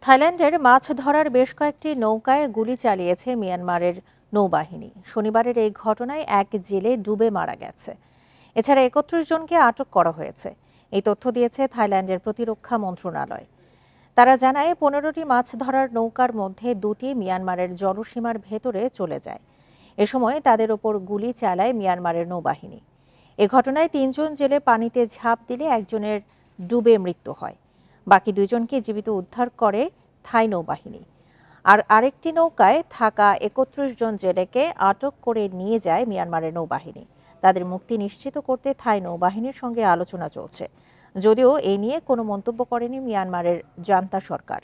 থাইল্যান্ডের মাছ ধরার বেশ কয়েকটি নৌকায় গুলি চালিয়েছে মিয়ানমারের নৌবাহিনী। শনিবারের এই ঘটনায় এক জেলে ডুবে মারা গেছে। এছাড়া ৩১ জনকে আটক করা হয়েছে। এই তথ্য দিয়েছে থাইল্যান্ডের প্রতিরক্ষা মন্ত্রণালয়। তারা জানায় ১৫টি মাছ ধরার নৌকার মধ্যে ২টি মিয়ানমারের জলসীমার ভেতরে চলে যায়। এ সময় তাদের ওপর গুলি চালায় মিয়ানমারের নৌবাহিনী। এ ঘটনায় ৩ জন জেলে পানিতে ঝাঁপ দিলে একজনের ডুবে মৃত্যু হয়। বাকি ২ জনকে জীবিত উদ্ধার করে থাই নৌবাহিনী। আর আরেকটি নৌকায় থাকা ৩১ জন জেলেকে আটক করে নিয়ে যায় মিয়ানমারের নৌবাহিনী। তাদের মুক্তি নিশ্চিত করতে থাই নৌবাহিনীর সঙ্গে আলোচনা চলছে, যদিও এ নিয়ে কোনো মন্তব্য করেনি মিয়ানমারের জান্তা সরকার।